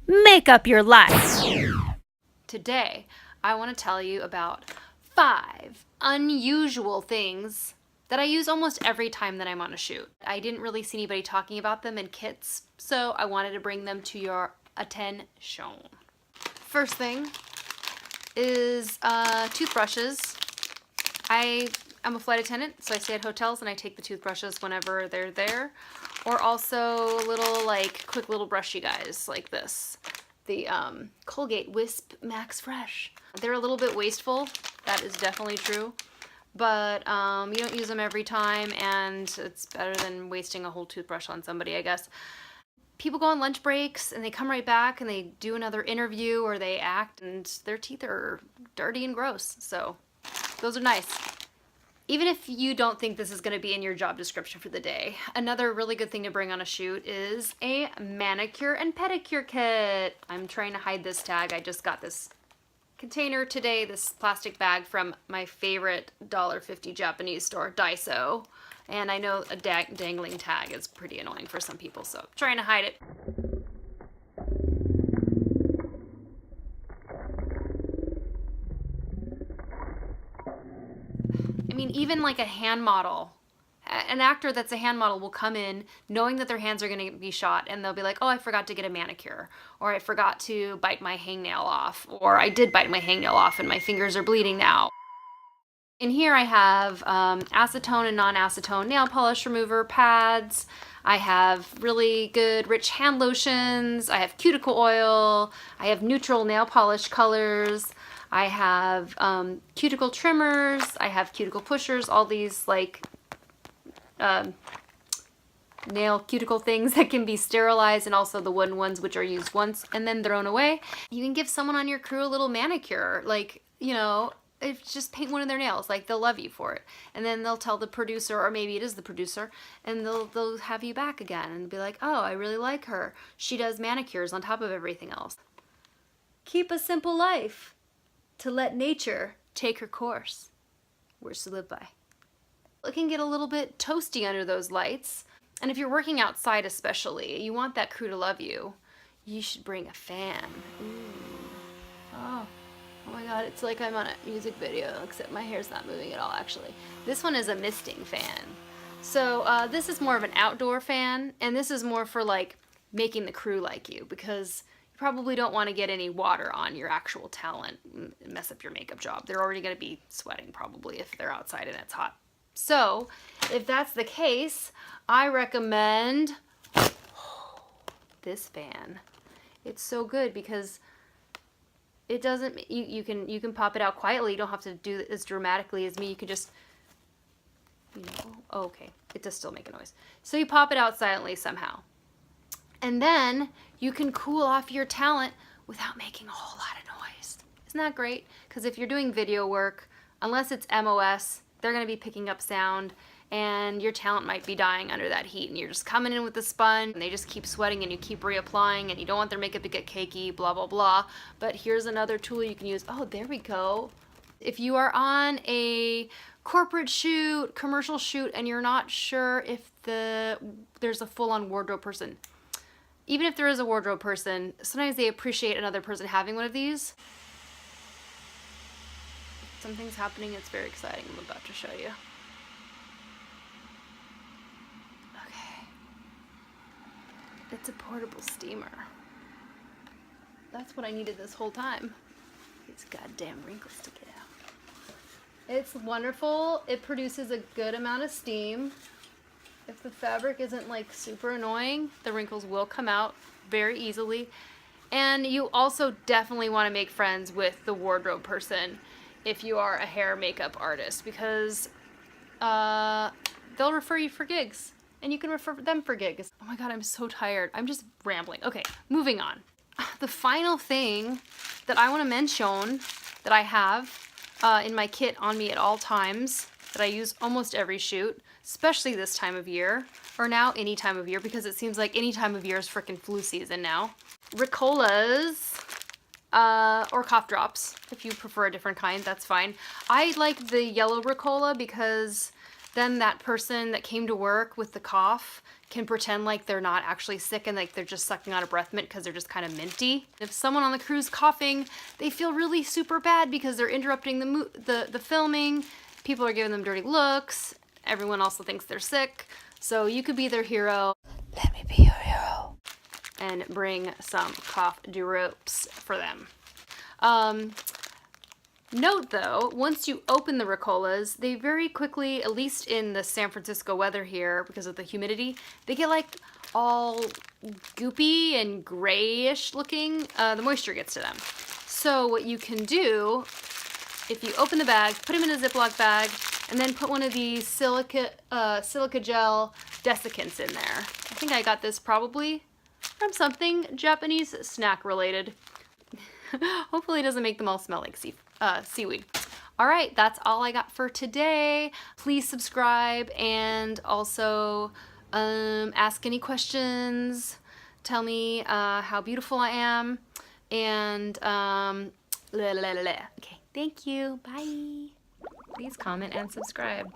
make up your life. Today, I want to tell you about 5 unusual things that I use almost every time that I'm on a shoot. I didn't really see anybody talking about them in kits, so I wanted to bring them to your attention. First thing is toothbrushes. I'm a flight attendant, so I stay at hotels and I take the toothbrushes whenever they're there. Or also little, like, quick little brushy guys like this. The Colgate Wisp Max Fresh. They're a little bit wasteful, that is definitely true. But you don't use them every time, and it's better than wasting a whole toothbrush on somebody, I guess. People go on lunch breaks and they come right back and they do another interview or they act and their teeth are dirty and gross. So those are nice. Even if you don't think this is going to be in your job description for the day, another really good thing to bring on a shoot is a manicure and pedicure kit. I'm trying to hide this tag. I just got this container today, this plastic bag from my favorite $1.50 Japanese store, Daiso. And I know a dangling tag is pretty annoying for some people, so I'm trying to hide it. I mean, even like a hand model, an actor that's a hand model will come in knowing that their hands are going to be shot, and they'll be like, oh, I forgot to get a manicure, or I forgot to bite my hangnail off, or I did bite my hangnail off and my fingers are bleeding now. In here I have acetone and non-acetone nail polish remover pads. I have really good rich hand lotions. I have cuticle oil. I have neutral nail polish colors. I have cuticle trimmers. I have cuticle pushers. All these like nail cuticle things that can be sterilized, and also the wooden ones which are used once and then thrown away. You can give someone on your crew a little manicure, like, you know, if just paint one of their nails, like they'll love you for it. And then they'll tell the producer, or maybe it is the producer, and they'll have you back again and be like, oh, I really like her. She does manicures on top of everything else. Keep a simple life to let nature take her course. Words to live by. It can get a little bit toasty under those lights. And if you're working outside especially, you want that crew to love you, you should bring a fan. Ooh. Oh my god, it's like I'm on a music video, except my hair's not moving at all, actually. This one is a misting fan. So this is more of an outdoor fan, and this is more for like making the crew like you, because you probably don't want to get any water on your actual talent and mess up your makeup job. They're already going to be sweating probably if they're outside and it's hot. So if that's the case, I recommend this fan. It's so good because it doesn't, you can pop it out quietly. You don't have to do it as dramatically as me. You can just, you know, oh, okay, it does still make a noise. So you pop it out silently somehow. And then you can cool off your talent without making a whole lot of noise. Isn't that great? Because if you're doing video work, unless it's MOS, they're going to be picking up sound, and your talent might be dying under that heat, and you're just coming in with the sponge and they just keep sweating and you keep reapplying and you don't want their makeup to get cakey, blah blah blah. But here's another tool you can use. Oh, there we go. If you are on a corporate shoot, commercial shoot, and you're not sure if there's a full-on wardrobe person, even if there is a wardrobe person, sometimes they appreciate another person having one of these. Something's happening, it's very exciting. I'm about to show you. It's a portable steamer. That's what I needed this whole time. These goddamn wrinkles to get out. It's wonderful. It produces a good amount of steam. If the fabric isn't like super annoying, the wrinkles will come out very easily. And you also definitely want to make friends with the wardrobe person if you are a hair makeup artist, because they'll refer you for gigs. And you can refer them for gigs. Oh my god, I'm so tired. I'm just rambling. Okay, moving on. The final thing that I want to mention that I have in my kit on me at all times, that I use almost every shoot, especially this time of year, or now any time of year, because it seems like any time of year is frickin' flu season now. Ricolas, or cough drops. If you prefer a different kind, that's fine. I like the yellow Ricola because then that person that came to work with the cough can pretend like they're not actually sick and like they're just sucking out a breath mint because they're just kind of minty. If someone on the crew's coughing, they feel really super bad because they're interrupting the filming. People are giving them dirty looks. Everyone also thinks they're sick. So you could be their hero. Let me be your hero. And bring some cough drops for them. Note though, once you open the Ricolas, they very quickly, at least in the San Francisco weather here, because of the humidity, they get like all goopy and grayish looking. The moisture gets to them. So what you can do, if you open the bag, put them in a Ziploc bag, and then put one of these silica gel desiccants in there. I think I got this probably from something Japanese snack related. Hopefully it doesn't make them all smell like seaweed. All right, that's all I got for today. Please subscribe and also ask any questions. Tell me how beautiful I am. And okay, thank you. Bye. Please comment and subscribe.